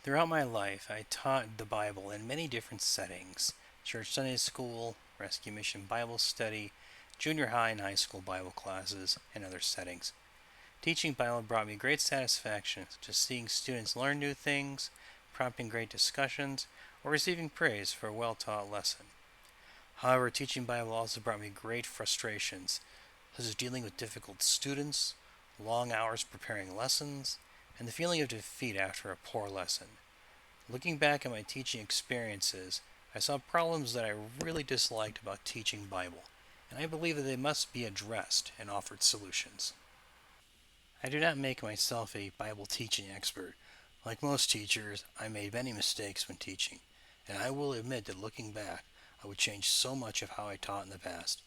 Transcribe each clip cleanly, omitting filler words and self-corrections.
Throughout my life, I taught the Bible in many different settings: church Sunday school, rescue mission Bible study, junior high and high school Bible classes, and other settings. Teaching Bible brought me great satisfaction, such as seeing students learn new things, prompting great discussions, or receiving praise for a well taught lesson. However, teaching Bible also brought me great frustrations, such as dealing with difficult students, long hours preparing lessons, and the feeling of defeat after a poor lesson. Looking back at my teaching experiences, I saw problems that I really disliked about teaching Bible, and I believe that they must be addressed and offered solutions. I do not make myself a Bible teaching expert. Like most teachers, I made many mistakes when teaching, and I will admit that looking back, I would change so much of how I taught in the past.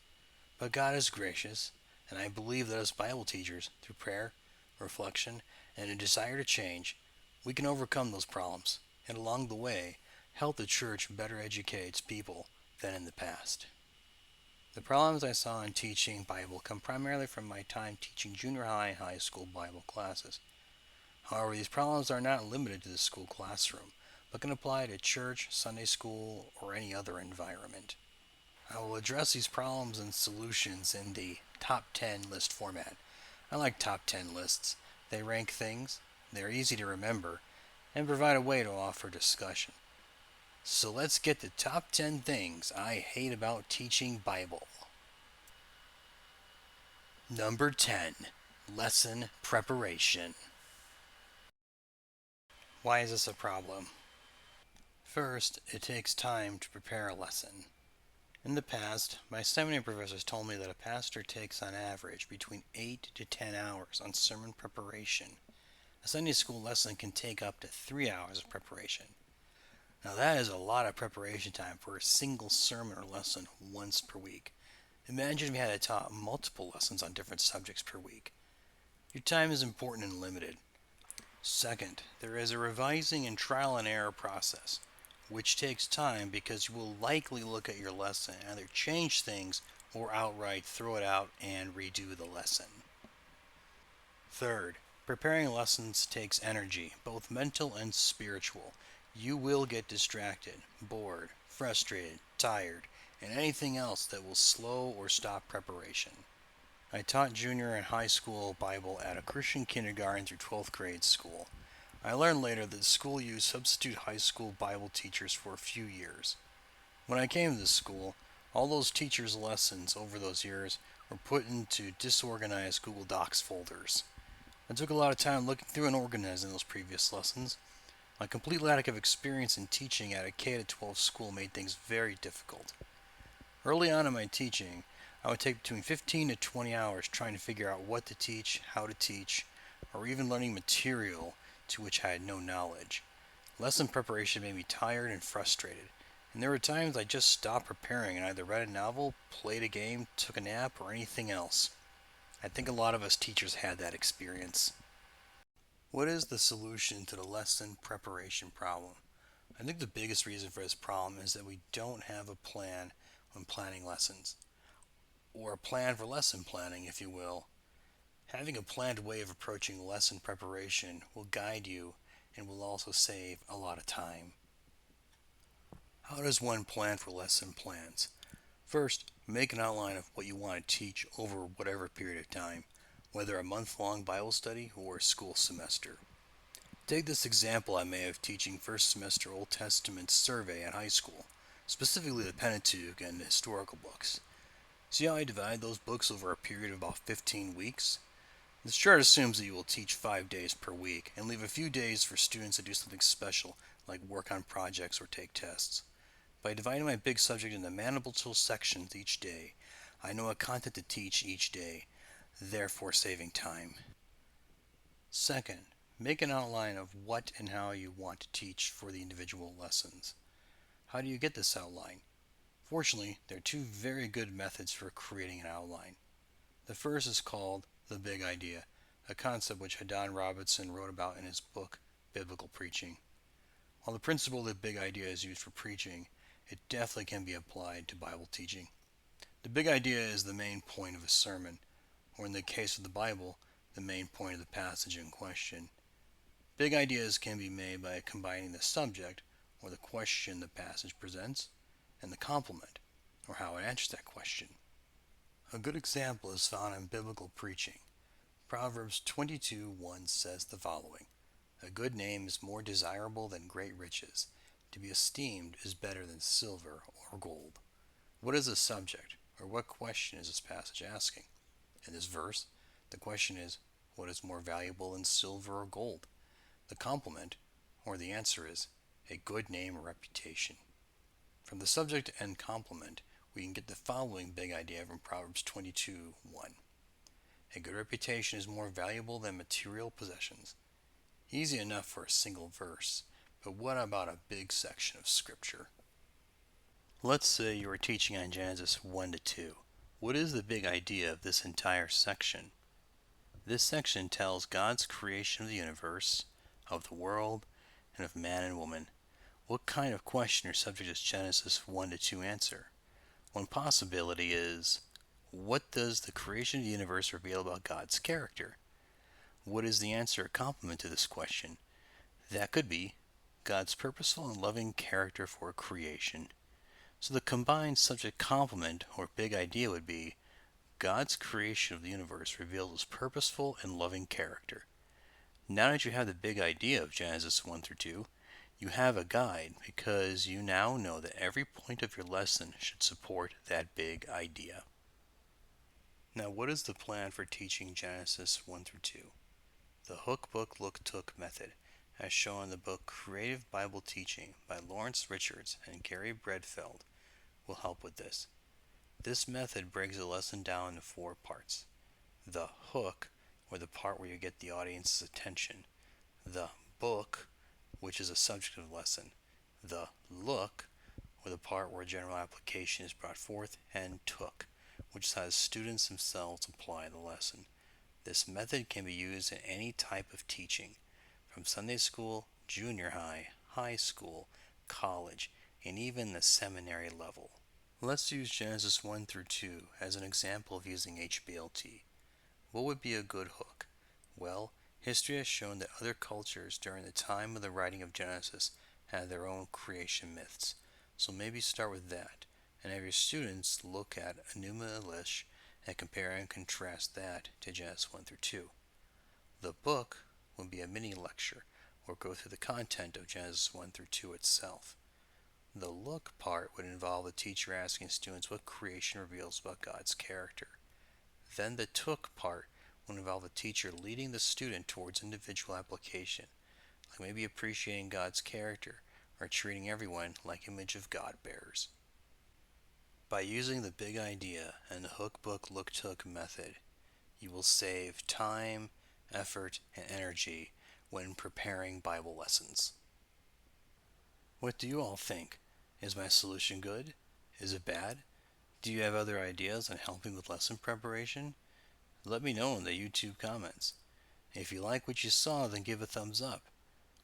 But God is gracious, and I believe that as Bible teachers, through prayer, reflection, and a desire to change, we can overcome those problems, and along the way, help the church better educate its people than in the past. The problems I saw in teaching Bible come primarily from my time teaching junior high and high school Bible classes. However, these problems are not limited to the school classroom, but can apply to church, Sunday school, or any other environment. I will address these problems and solutions in the top 10 list format. I like top 10 lists. They rank things, they are easy to remember, and provide a way to offer discussion. So let's get the top 10 things I hate about teaching Bible. Number 10. Lesson preparation. Why is this a problem? First, it takes time to prepare a lesson. In the past, my seminary professors told me that a pastor takes on average between 8 to 10 hours on sermon preparation. A Sunday school lesson can take up to 3 hours of preparation. Now that is a lot of preparation time for a single sermon or lesson once per week. Imagine if you had to taught multiple lessons on different subjects per week. Your time is important and limited. Second, there is a revising and trial and error process, which takes time because you will likely look at your lesson and either change things or outright throw it out and redo the lesson. Third, preparing lessons takes energy, both mental and spiritual. You will get distracted, bored, frustrated, tired, and anything else that will slow or stop preparation. I taught junior and high school Bible at a Christian kindergarten through 12th grade school. I learned later that the school used substitute high school Bible teachers for a few years. When I came to this school, all those teachers' lessons over those years were put into disorganized Google Docs folders. I took a lot of time looking through and organizing those previous lessons. My complete lack of experience in teaching at a K-12 school made things very difficult. Early on in my teaching, I would take between 15 to 20 hours trying to figure out what to teach, how to teach, or even learning material to which I had no knowledge. Lesson preparation made me tired and frustrated, and there were times I just stopped preparing and either read a novel, played a game, took a nap, or anything else. I think a lot of us teachers had that experience. What is the solution to the lesson preparation problem? I think the biggest reason for this problem is that we don't have a plan when planning lessons, or a plan for lesson planning, if you will. Having a planned way of approaching lesson preparation will guide you and will also save a lot of time. How does one plan for lesson plans? First, make an outline of what you want to teach over whatever period of time, whether a month-long Bible study or a school semester. Take this example I made of teaching first semester Old Testament survey at high school, specifically the Pentateuch and the historical books. See how I divide those books over a period of about 15 weeks? This chart assumes that you will teach 5 days per week and leave a few days for students to do something special like work on projects or take tests. By dividing my big subject into manageable sections each day, I know what content to teach each day, therefore saving time. Second, make an outline of what and how you want to teach for the individual lessons. How do you get this outline? Fortunately, there are two very good methods for creating an outline. The first is called the big idea, a concept which Haddon Robertson wrote about in his book, Biblical Preaching. While the principle of the big idea is used for preaching, it definitely can be applied to Bible teaching. The big idea is the main point of a sermon, or in the case of the Bible, the main point of the passage in question. Big ideas can be made by combining the subject, or the question the passage presents, and the complement, or how it answers that question. A good example is found in biblical preaching. Proverbs 22:1 says the following: "A good name is more desirable than great riches. To be esteemed is better than silver or gold." What is the subject, or what question is this passage asking? In this verse, the question is, what is more valuable than silver or gold? The complement, or the answer is, a good name or reputation. From the subject and complement, we can get the following big idea from Proverbs 22:1. A good reputation is more valuable than material possessions. Easy enough for a single verse, but what about a big section of Scripture? Let's say you are teaching on Genesis 1 to 2. What is the big idea of this entire section? This section tells God's creation of the universe, of the world, and of man and woman. What kind of question or subject does Genesis 1 to 2 answer? One possibility is, what does the creation of the universe reveal about God's character? What is the answer or complement to this question? That could be God's purposeful and loving character for creation. So the combined subject complement or big idea would be God's creation of the universe reveals his purposeful and loving character. Now that you have the big idea of Genesis 1 through 2, you have a guide because you now know that every point of your lesson should support that big idea. Now, what is the plan for teaching Genesis 1 through 2? The Hook Book Look Took method, as shown in the book Creative Bible Teaching by Lawrence Richards and Gary Bredfeld, will help with this. This method breaks a lesson down into 4 parts: the hook, or the part where you get the audience's attention; the book, which is a subject of the lesson; the look, or the part where general application is brought forth; and took, which is how students themselves apply the lesson. This method can be used in any type of teaching, from Sunday school, junior high, high school, college, and even the seminary level. Let's use Genesis 1 through 2 as an example of using HBLT. What would be a good hook? Well, history has shown that other cultures during the time of the writing of Genesis had their own creation myths. So maybe start with that, and have your students look at Enuma Elish and compare and contrast that to Genesis 1 through 2. The book will be a mini lecture, or go through the content of Genesis 1 through 2 itself. The look part would involve the teacher asking students what creation reveals about God's character. Then the took part would involve the teacher leading the student towards individual application, like maybe appreciating God's character or treating everyone like image of God bearers. By using the big idea and the Hook Book Look Took method, you will save time, effort, and energy when preparing Bible lessons. What do you all think? Is my solution good? Is it bad? Do you have other ideas on helping with lesson preparation? Let me know in the YouTube comments. If you like what you saw, then give a thumbs up.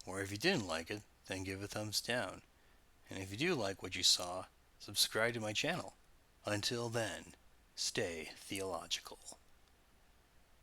Or if you didn't like it, then give a thumbs down. And if you do like what you saw, subscribe to my channel. Until then, stay theological.